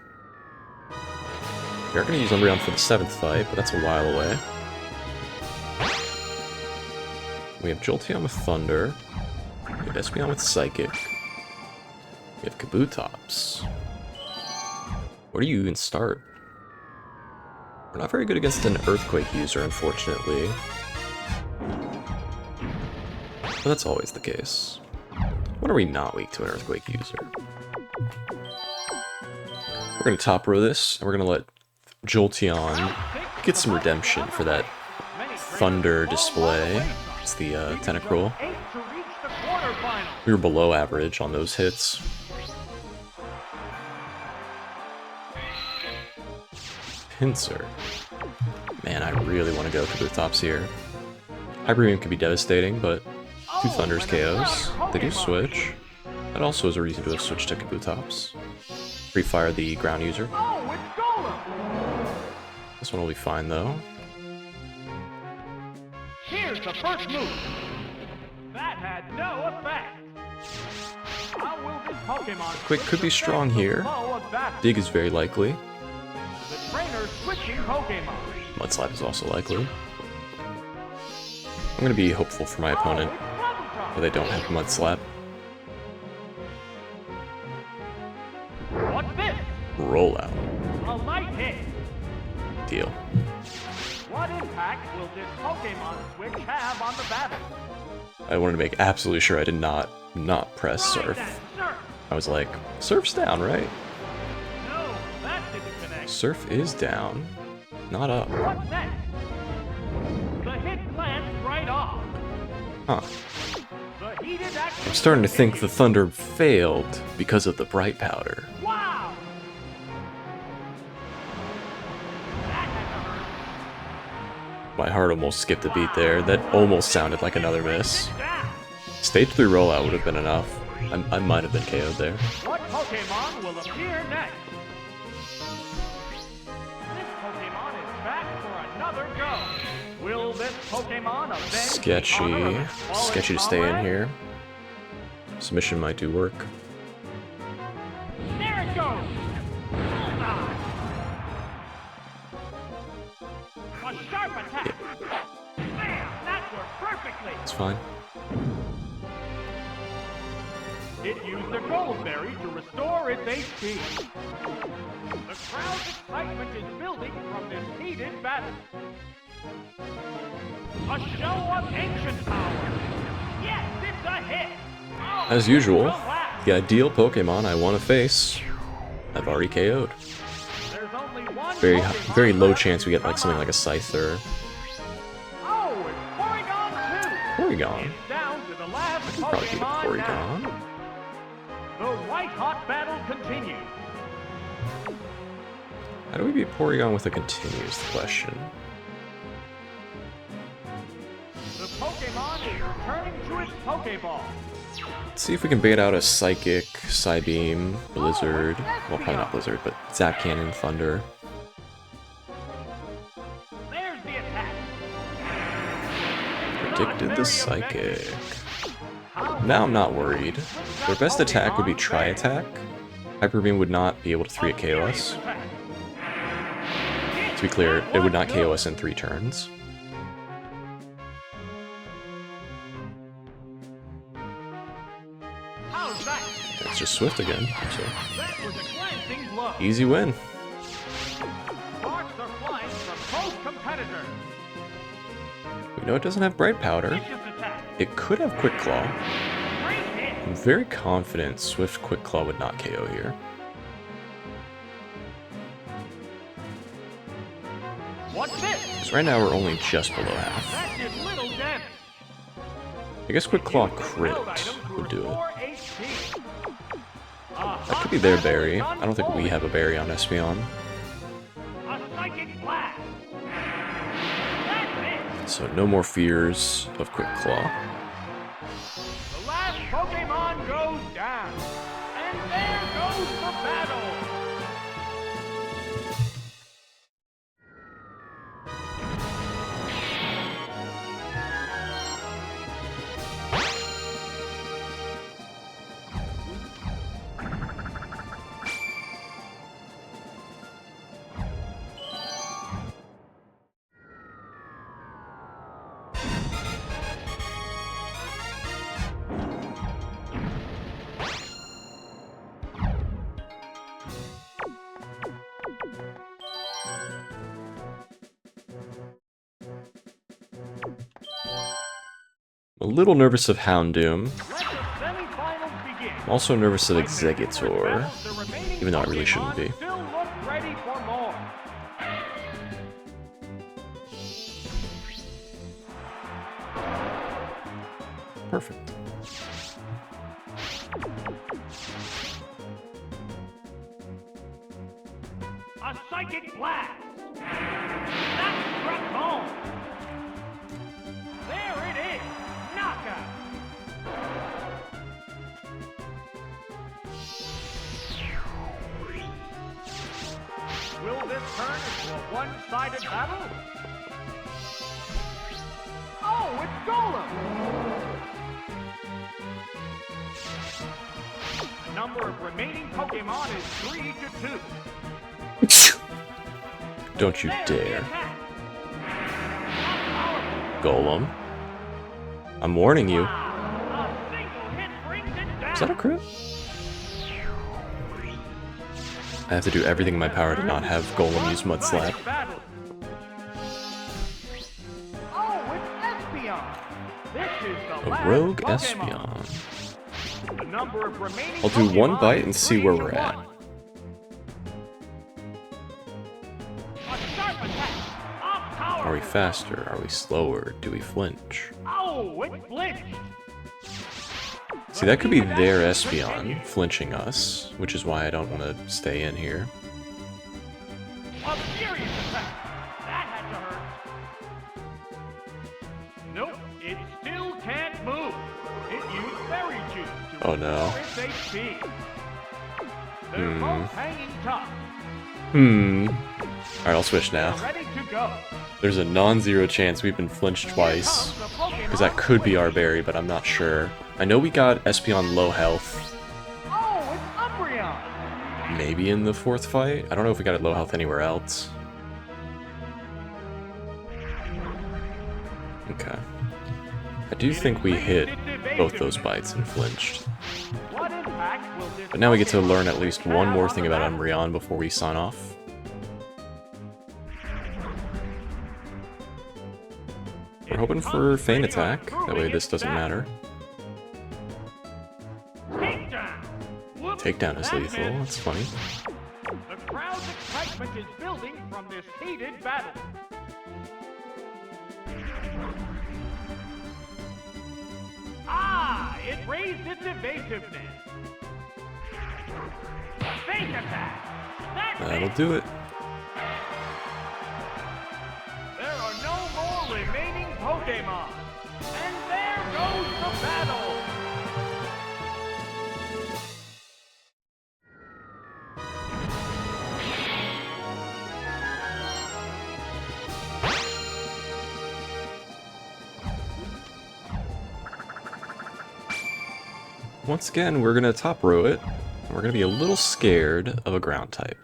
Speaker 1: We are going to use Umbreon for the 7th fight, but that's a while away. We have Jolteon with Thunder. We have Espeon with Psychic. We have Kabutops. Where do you even start? We're not very good against an Earthquake user, unfortunately. But that's always the case. When are we not weak to an Earthquake user? We're going to top row this, and we're going to let Jolteon get some redemption for that Thunder display. It's the Tentacruel. We were below average on those hits. Pinsir. Man, I really want to go Kabutops here. Hyper Beam could be devastating, but 2 Thunders KOs. They do switch. That also is a reason to have switched to Kabutops. Free Fire the ground user. This one will be fine though.
Speaker 2: Here's the first move. That had no effect. How will this Pokemon
Speaker 1: Quick could be strong here. Dig is very likely.
Speaker 2: The trainer's switching Pokemon.
Speaker 1: Mudslap is also likely. I'm going to be hopeful for my opponent, but they don't have Mudslap.
Speaker 2: What's this?
Speaker 1: Rollout.
Speaker 2: A light hit.
Speaker 1: Deal.
Speaker 2: What impact will this Pokemon switch have on the battle?
Speaker 1: I wanted to make absolutely sure I did not press Surf. I was like, Surf's down, right?
Speaker 2: No, that didn't connect.
Speaker 1: Surf is down, not up.
Speaker 2: What's next? The hit glanced right off.
Speaker 1: Huh.
Speaker 2: The heated action.
Speaker 1: I'm starting to think the Thunder failed because of the Bright Powder.
Speaker 2: Wow! That had to hurt.
Speaker 1: My heart almost skipped a beat there. That almost sounded like another miss.
Speaker 2: Down.
Speaker 1: Stage 3 rollout would have been enough. I might have been KO'd there.
Speaker 2: What Pokemon will appear next? This Pokemon is back for another go. Will this Pokemon avenge
Speaker 1: Sketchy.
Speaker 2: the honor of its fallen
Speaker 1: Sketchy to stay in
Speaker 2: comrade?
Speaker 1: here. Submission might do work.
Speaker 2: There it goes! Bullseye! A sharp attack! Bam! That worked perfectly!
Speaker 1: It's fine.
Speaker 2: It used a gold berry to restore its HP. The crowd's excitement is building from this heated battle. A show of ancient power! Yes, it's a hit! Oh,
Speaker 1: As usual,
Speaker 2: relax.
Speaker 1: the ideal Pokemon I want to face, I've already KO'd.
Speaker 2: There's only one Pokemon
Speaker 1: Very low
Speaker 2: left
Speaker 1: chance we get like
Speaker 2: to
Speaker 1: something
Speaker 2: come
Speaker 1: like a Scyther.
Speaker 2: Oh, it's Porygon 2!
Speaker 1: Porygon.
Speaker 2: It's down to the last
Speaker 1: I could probably beat a
Speaker 2: Pokemon now.
Speaker 1: Porygon.
Speaker 2: The white-hot battle continues.
Speaker 1: How do we beat Porygon with a continue is the question.
Speaker 2: The Pokemon is returning to its Pokeball.
Speaker 1: Let's see if we can bait out a Psychic, Psybeam, Blizzard. Well, probably not Blizzard, but Zap Cannon, Thunder.
Speaker 2: There's the attack.
Speaker 1: Predicted the Psychic. Now I'm not worried. Their best attack would be Tri-Attack. Hyper Beam would not be able to 3-hit KO us. To be clear, it would not KO us in 3 turns.
Speaker 2: How's that?
Speaker 1: It's just Swift again, so
Speaker 2: That was a glancing blow.
Speaker 1: easy win.
Speaker 2: Sparks are flying from both competitors.
Speaker 1: We know it doesn't have Bright Powder.
Speaker 2: Vicious attack.
Speaker 1: It could have Quick Claw.
Speaker 2: Great hit.
Speaker 1: I'm very confident Swift Quick Claw would not KO here.
Speaker 2: What's this?
Speaker 1: Because right now we're only just below half.
Speaker 2: That did little damage.
Speaker 1: I guess Quick Claw
Speaker 2: Use the
Speaker 1: crit
Speaker 2: held item to
Speaker 1: would do it.
Speaker 2: restore HP.
Speaker 1: That could be their berry. I don't think we have a berry on Espeon.
Speaker 2: A psychic blast. That's it.
Speaker 1: So no more fears of Quick Claw.
Speaker 2: The last Pokemon goes down. And there goes the battle.
Speaker 1: A little nervous of Houndoom.
Speaker 2: Let the semifinals begin.
Speaker 1: I'm also nervous of Exeggutor, even though I really shouldn't be.
Speaker 2: Still look ready for more.
Speaker 1: Perfect.
Speaker 2: A psychic blast. That struck home. There it is. Knockout. Will this turn into a one-sided battle? Oh, it's Golem! The number of remaining Pokemon is 3 to 2.
Speaker 1: Don't you
Speaker 2: There's the
Speaker 1: dare.
Speaker 2: attack. Not
Speaker 1: Golem. I'm warning you.
Speaker 2: powerful. A single hit brings it down.
Speaker 1: Is that a crit? I have to do everything in my power to not have Golem use Mud Slap.
Speaker 2: Battle. Oh, it's Espeon. This is the
Speaker 1: A
Speaker 2: last
Speaker 1: rogue
Speaker 2: Pokemon.
Speaker 1: Espeon.
Speaker 2: The number of remaining
Speaker 1: I'll do one
Speaker 2: Pokemon
Speaker 1: bite
Speaker 2: is
Speaker 1: and see
Speaker 2: 3
Speaker 1: where
Speaker 2: to
Speaker 1: we're at.
Speaker 2: 1. A sharp attack. Off power.
Speaker 1: Are we faster? Are we slower? Do we flinch?
Speaker 2: Oh, it flinched.
Speaker 1: See, that could be their Espeon flinching us, which is why I don't want to stay in here.
Speaker 2: A furious attack. That had to hurt. Nope, it still can't move. It used Fairy Juice to
Speaker 1: Oh, no.
Speaker 2: restore its HP. They're both hanging tough.
Speaker 1: Alright, I'll switch
Speaker 2: They're
Speaker 1: now.
Speaker 2: ready to go.
Speaker 1: There's a non-zero chance we've been flinched twice. Because that could be our berry, but I'm not sure. I know we got Espeon low health,
Speaker 2: Oh, it's Umbreon.
Speaker 1: maybe in the fourth fight. I don't know if we got it low health anywhere else. Okay. I do think we hit both those bites and flinched.
Speaker 2: What impact will this
Speaker 1: But now we get to
Speaker 2: Pokemon
Speaker 1: learn at least one
Speaker 2: have
Speaker 1: more
Speaker 2: on
Speaker 1: thing
Speaker 2: the
Speaker 1: about
Speaker 2: battle?
Speaker 1: Umbreon before we sign off. We're hoping for Feint Attack, that way this doesn't matter.
Speaker 2: Takedown. Whoops,
Speaker 1: Takedown is
Speaker 2: that
Speaker 1: lethal,
Speaker 2: missed.
Speaker 1: that's funny.
Speaker 2: The crowd's excitement is building from this heated battle. Ah, it raised its evasiveness. Feint attack. That
Speaker 1: That'll
Speaker 2: missed.
Speaker 1: do it.
Speaker 2: There are no more remaining Pokemon. And there goes the battle.
Speaker 1: Once again, we're gonna top row it, and we're gonna be a little scared of a ground type.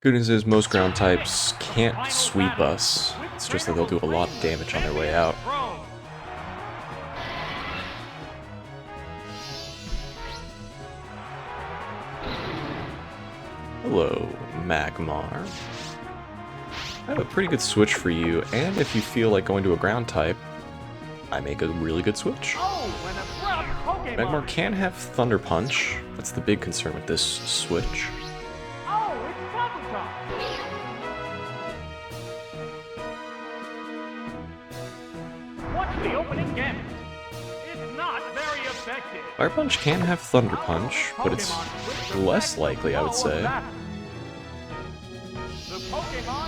Speaker 1: Good news is most ground types can't sweep us. It's just that they'll do a lot of damage on their way out. Hello, Magmar. I have a pretty good switch for you, and if you feel like going to a ground type, I make a really good switch.
Speaker 2: Oh, an abrupt Pokemon.
Speaker 1: Magmar can have Thunder Punch. That's the big concern with this switch.
Speaker 2: Oh, top. What's the opening gambit? It's not very effective.
Speaker 1: Fire Punch can have Thunder Punch, but it's less likely, I would say.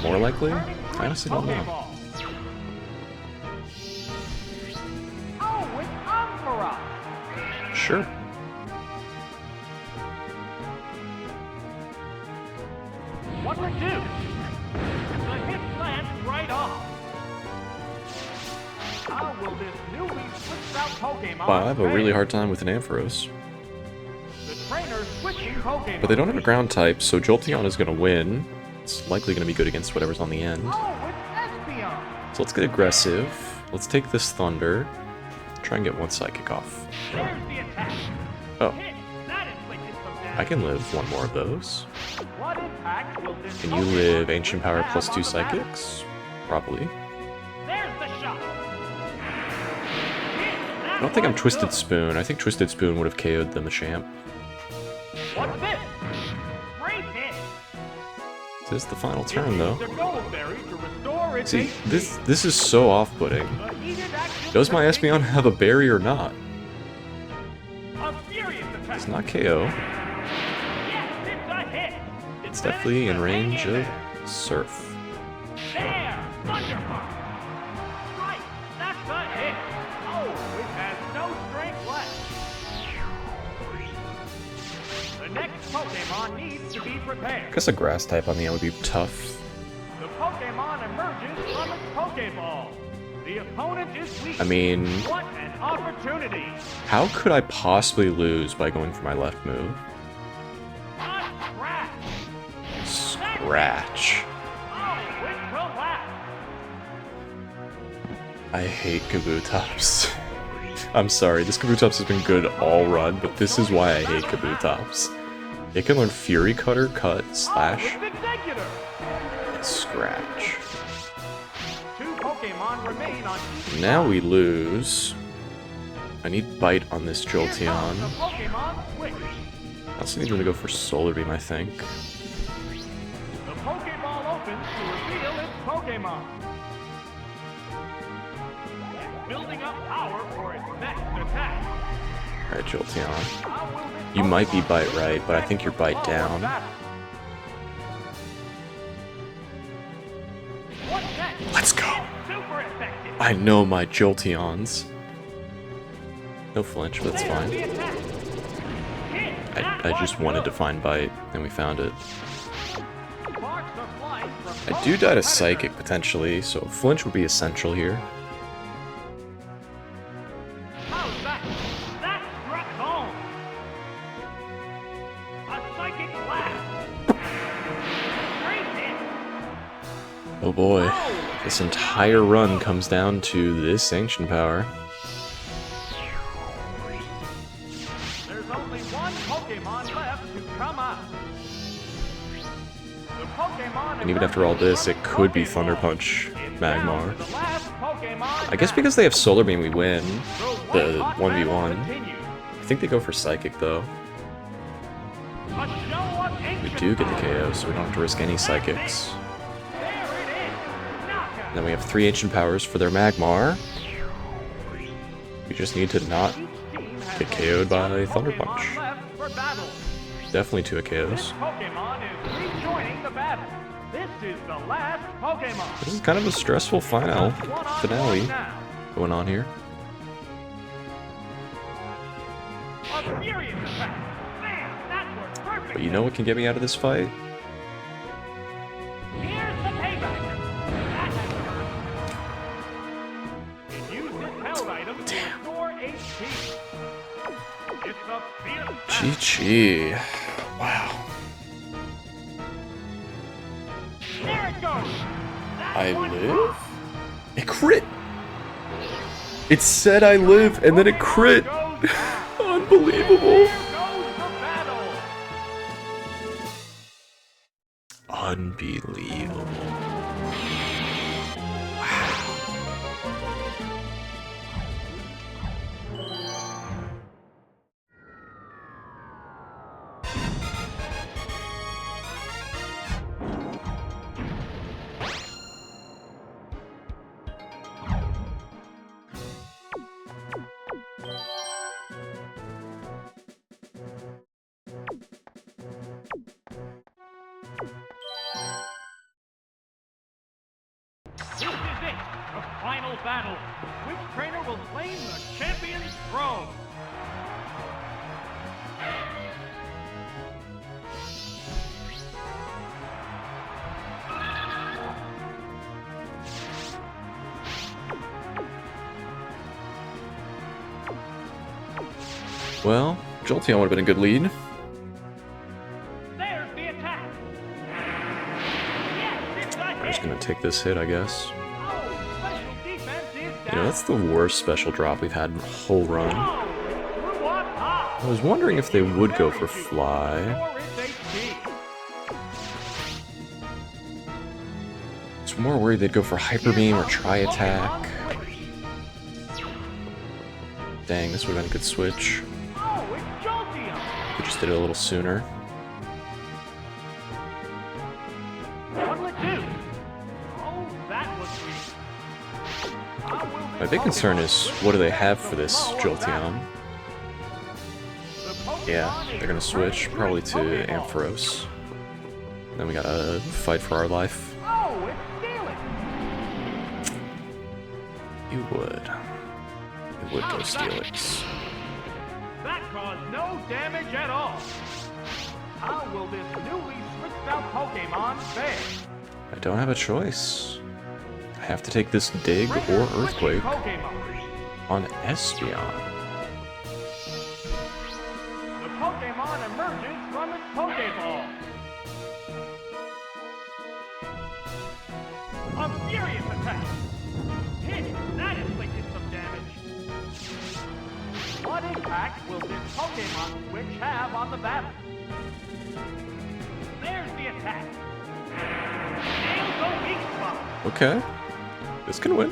Speaker 1: More likely? I honestly don't know.
Speaker 2: Oh, it's Ankara!
Speaker 1: Sure.
Speaker 2: What would do? The hit lands right off. How will this newly switched out Pokemon
Speaker 1: Wow, I have a really
Speaker 2: fare?
Speaker 1: hard time with an Ampharos.
Speaker 2: The trainer's switching Pokemon.
Speaker 1: But they don't have a ground type, so Jolteon is going to win. It's likely going to be good against whatever's on the end.
Speaker 2: Oh, it's Espeon!
Speaker 1: So let's get aggressive. Let's take this Thunder. Try and get one Psychic off.
Speaker 2: There's the attack.
Speaker 1: Oh,
Speaker 2: Hit! That inflicted some damage.
Speaker 1: I can live one more of those.
Speaker 2: What impact will this
Speaker 1: Can you
Speaker 2: Pokemon
Speaker 1: live Ancient Power
Speaker 2: have
Speaker 1: plus
Speaker 2: on
Speaker 1: 2
Speaker 2: the batter?
Speaker 1: Psychics? Probably.
Speaker 2: There's the shot.
Speaker 1: I don't think I'm Twisted Spoon. I think Twisted Spoon would have KO'd the Machamp.
Speaker 2: What's this? Great hit.
Speaker 1: This is the final turn, though.
Speaker 2: The Gold Berry to restore its
Speaker 1: See,
Speaker 2: HP.
Speaker 1: this is so off-putting.
Speaker 2: The heated action
Speaker 1: Does my Espeon have a berry or not?
Speaker 2: A furious attack.
Speaker 1: It's not KO.
Speaker 2: Yes, it's a hit.
Speaker 1: It's definitely in range of Surf.
Speaker 2: There! Thunderbolt! Right! That's a hit! Oh, it has no strength left. The next Pokemon needs to be
Speaker 1: I
Speaker 2: prepared.
Speaker 1: guess a Grass type on the end would be tough.
Speaker 2: The Pokemon emerges from its Pokeball. The opponent is weak.
Speaker 1: I mean,
Speaker 2: What an opportunity!
Speaker 1: how could I possibly lose by going for my left move?
Speaker 2: A scratch!
Speaker 1: Scratch.
Speaker 2: Oh, it collapsed!
Speaker 1: I hate Kabutops. I'm sorry, this Kabutops has been good all run, but this is why I hate Kabutops. It can learn Fury Cutter, Cut, Slash,
Speaker 2: Oh, it's Executor!
Speaker 1: and Scratch.
Speaker 2: 2 Pokemon remain on each
Speaker 1: Now we lose. I need Bite on this
Speaker 2: Here comes the
Speaker 1: Jolteon.
Speaker 2: Pokemon Switch.
Speaker 1: I also need him to go for Solar Beam, I think.
Speaker 2: The Pokeball opens to reveal its Pokemon. It's building up power for its next attack.
Speaker 1: Alright, Jolteon.
Speaker 2: How will this
Speaker 1: You might be
Speaker 2: Pokemon
Speaker 1: Bite right, but I think you're Bite
Speaker 2: blow
Speaker 1: down.
Speaker 2: battle? What's next?
Speaker 1: Let's go!
Speaker 2: Super effective.
Speaker 1: I know my Jolteons. No flinch, but that's
Speaker 2: There's
Speaker 1: fine.
Speaker 2: the attack. Hit. That
Speaker 1: I
Speaker 2: was
Speaker 1: just wanted to
Speaker 2: good.
Speaker 1: find Bite, and we found it.
Speaker 2: Sparks are flying from
Speaker 1: I
Speaker 2: both
Speaker 1: do die to
Speaker 2: competitors.
Speaker 1: Psychic, potentially, so flinch would be essential here.
Speaker 2: How's that? That struck home. A psychic blast. Great hit.
Speaker 1: Oh boy. This entire run comes down to this Ancient Power.
Speaker 2: There's only one Pokemon left to come out. The Pokemon
Speaker 1: And even after all this, it could be Thunder Punch Magmar.
Speaker 2: The last Pokemon
Speaker 1: I guess because they have Solar Beam, we win the
Speaker 2: hot
Speaker 1: 1v1.
Speaker 2: battle continues.
Speaker 1: I think they go for Psychic, though.
Speaker 2: A show of
Speaker 1: We
Speaker 2: ancient
Speaker 1: do get the
Speaker 2: power.
Speaker 1: KO, so we don't have to risk any Psychics.
Speaker 2: There it is. Knockout.
Speaker 1: Then we have 3 Ancient Powers for their Magmar. We just need to not
Speaker 2: Each team has
Speaker 1: get
Speaker 2: only
Speaker 1: KO'd by
Speaker 2: one
Speaker 1: Thunder
Speaker 2: Pokemon
Speaker 1: Punch.
Speaker 2: left for battle.
Speaker 1: Definitely 2
Speaker 2: This
Speaker 1: KOs.
Speaker 2: Pokemon is rejoining the battle. This is the last Pokemon.
Speaker 1: This is kind of a stressful finale
Speaker 2: One-on-one now.
Speaker 1: going on here.
Speaker 2: A furious attack. Man, that worked perfect.
Speaker 1: But you know what can get me out of this fight?
Speaker 2: Here's the payback. That has hurt. It used its held item to restore HP. It's a fierce battle.
Speaker 1: GG. Wow.
Speaker 2: There it goes. That
Speaker 1: I
Speaker 2: one
Speaker 1: live? It crit! It said I live, and then it crit!
Speaker 2: Pokemon goes down.
Speaker 1: Unbelievable!
Speaker 2: There goes the battle.
Speaker 1: Unbelievable.
Speaker 2: battle. Which trainer will claim the champion's throne?
Speaker 1: Well, Jolteon would have been a good lead.
Speaker 2: There's the attack. Yes, it's a
Speaker 1: I'm just
Speaker 2: hit.
Speaker 1: gonna take this hit, I guess.
Speaker 2: Oh, special defense is down.
Speaker 1: You know, that's the worst special drop we've had in the whole run.
Speaker 2: Oh, it threw up high.
Speaker 1: I was wondering if they would go for Fly.
Speaker 2: Or it's HP.
Speaker 1: I was more worried they'd go for Hyper Beam or Try Attack. Dang, this would have been a good switch.
Speaker 2: Oh, it's Jolteon.
Speaker 1: We just did it a little sooner.
Speaker 2: What'll it do? Oh, that was weak. How will
Speaker 1: My
Speaker 2: this
Speaker 1: big concern
Speaker 2: Pokemon
Speaker 1: is, what do they have for this
Speaker 2: blow of that?
Speaker 1: Jolteon?
Speaker 2: The Pokemon
Speaker 1: Yeah,
Speaker 2: is
Speaker 1: they're gonna switch,
Speaker 2: ready
Speaker 1: probably
Speaker 2: its
Speaker 1: to
Speaker 2: Pokeball.
Speaker 1: Ampharos. Then we gotta fight for our life.
Speaker 2: Oh, it's stealing.
Speaker 1: You would. It would go Steelix.
Speaker 2: That caused no damage at all. How will this newly switched out Pokemon fare?
Speaker 1: I don't have a choice. I have to take this Dig or
Speaker 2: Trainer switching
Speaker 1: Earthquake
Speaker 2: Pokemon.
Speaker 1: on Espeon.
Speaker 2: The Pokemon emerges from its Pokeball. A furious attack. Hit. That inflicted some damage. What impact will this Pokemon switch have on the battle? There's the attack. Nails the weak spot.
Speaker 1: Okay. This can win.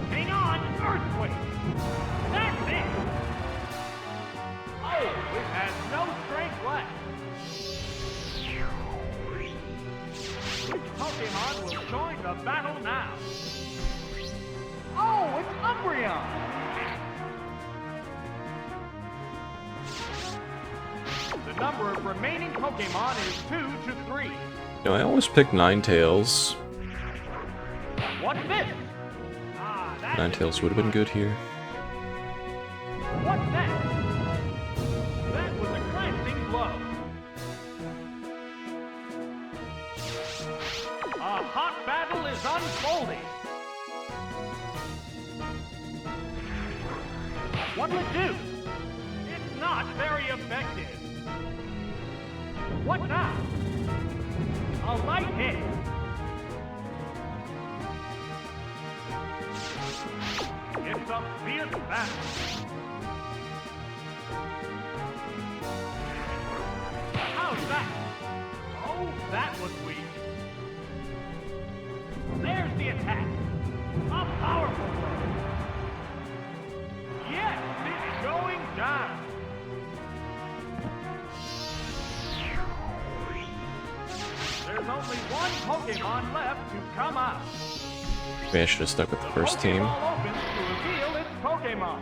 Speaker 2: Hang on, Earthquake. That's it. Oh, it has no strength left. Which Pokemon will join the battle now? Oh, it's Umbreon. The number of remaining Pokemon is 2 to 3.
Speaker 1: You know, I always pick Ninetales.
Speaker 2: What's this? Ah, that's
Speaker 1: Ninetales would have been good here.
Speaker 2: What's that? That was a glancing blow. A hot battle is unfolding. What'll it do? It's not very effective. What now? A light hit. It's a fierce battle. How's that? Oh, that was weak. There's the attack. A powerful one. Yes, it's going down. There's only one Pokemon left to come out.
Speaker 1: Maybe I should have stuck with the first team.
Speaker 2: Pokeball opens to reveal its Pokemon.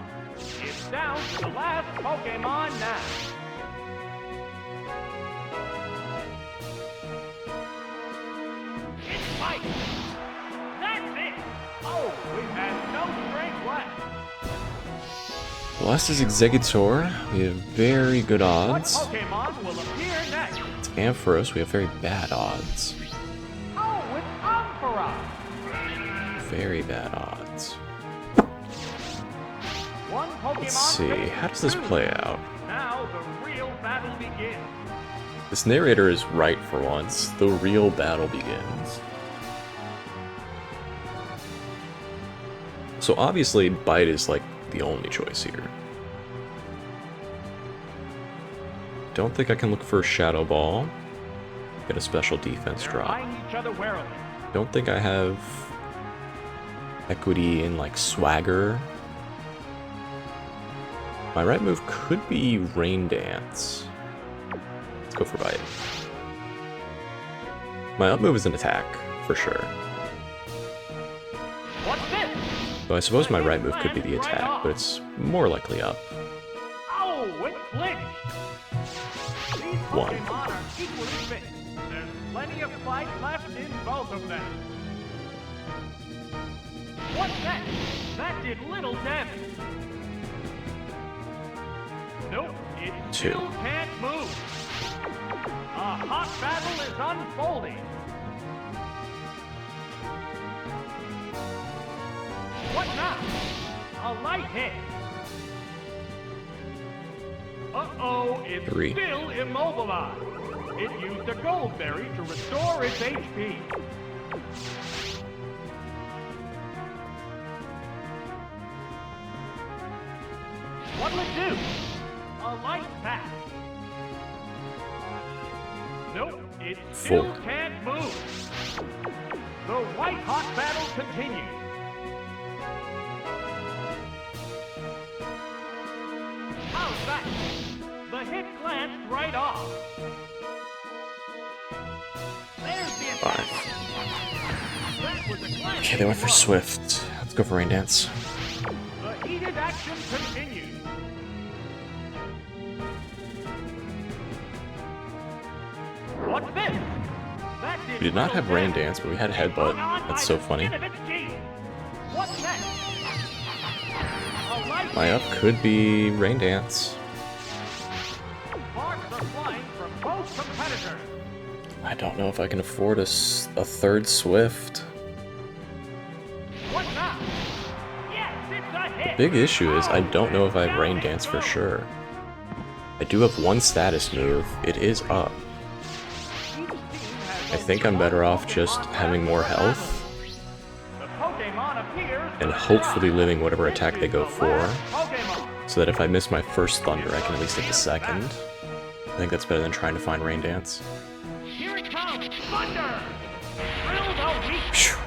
Speaker 2: It's down to the last Pokemon now. It's Mike. That's it. Oh, it has no strength left.
Speaker 1: Last is Exeggutor. We have very good
Speaker 2: What
Speaker 1: odds.
Speaker 2: Pokemon will appear next?
Speaker 1: It's Ampharos. We have very bad odds.
Speaker 2: Oh, it's Ampharos.
Speaker 1: Very bad odds.
Speaker 2: One Pokemon
Speaker 1: Let's see.
Speaker 2: ready
Speaker 1: How does this
Speaker 2: to
Speaker 1: play out?
Speaker 2: Now the real battle begins.
Speaker 1: This narrator is right for once. The real battle begins. So obviously, Bite is like the only choice here. Don't think I can look for a Shadow Ball. Get a special defense
Speaker 2: They're
Speaker 1: drop.
Speaker 2: eyeing each other warily.
Speaker 1: Don't think I have equity in like Swagger. My right move could be Rain Dance. Let's go for Bite. My up move is an attack, for sure.
Speaker 2: What's this?
Speaker 1: So I suppose my right move could be the attack, but it's more likely up.
Speaker 2: Oh, it flinched. These
Speaker 1: One.
Speaker 2: Pokemon are equally fit. There's plenty of fight left in both of them. What's that? That did little damage. Nope, it still can't move. A hot battle is unfolding. What now? A light hit. Uh-oh, it's
Speaker 1: 3.
Speaker 2: still immobilized. It used a gold berry to restore its HP. What'll it do? A light pass. Nope, it still
Speaker 1: 4.
Speaker 2: can't move. The white-hot battle continues. How's that? The hit glanced right off. There's the attack.
Speaker 1: 5.
Speaker 2: That was a glance.
Speaker 1: Okay, they went for Swift. Let's go for Rain Dance.
Speaker 2: The heated action continues. What's this? That
Speaker 1: We did not have Rain Dance, but we had Headbutt. That's so funny.
Speaker 2: What's next? A light
Speaker 1: My up could be Rain Dance.
Speaker 2: sparks are flying from both competitors.
Speaker 1: I don't know if I can afford a third Swift.
Speaker 2: What now? Yes, it's a hit.
Speaker 1: Big issue is I don't know if I have Rain Dance for sure. I do have one status move. It is up. I think I'm better off just having more health and hopefully living whatever attack they go for, so that if I miss my first Thunder, I can at least hit the second. I think that's better than trying to find Rain Dance.
Speaker 2: Here it comes, Thunder! Thrill the weak.
Speaker 1: Phew.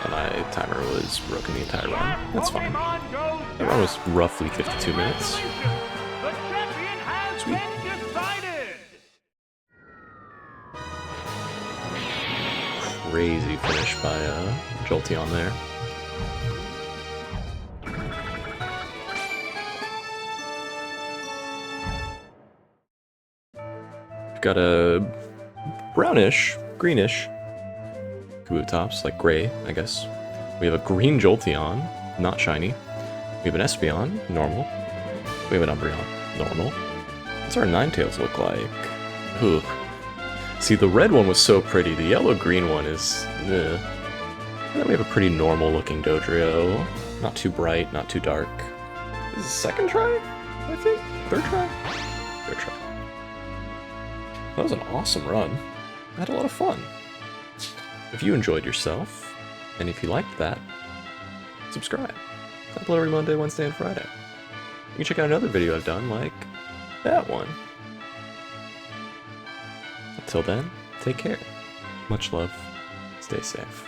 Speaker 1: And my timer was broken the entire run. That's fine. That run was roughly 52 minutes.
Speaker 2: The champion has
Speaker 1: Sweet.
Speaker 2: been decided!
Speaker 1: Crazy finish by Jolteon there. We've got a brownish, greenish Kabutops, like gray, I guess. We have a green Jolteon, not shiny. We have an Espeon, normal. We have an Umbreon, normal. What's our Ninetales look like? Ooh. See, the red one was so pretty, the yellow-green one is... And then we have a pretty normal-looking Dodrio. Not too bright, not too dark. This is the second try, I think? Third try? Third try. That was an awesome run. I had a lot of fun. If you enjoyed yourself, and if you liked that, subscribe. I upload every Monday, Wednesday, and Friday. You can check out another video I've done, like that one. Until then, take care. Much love. Stay safe.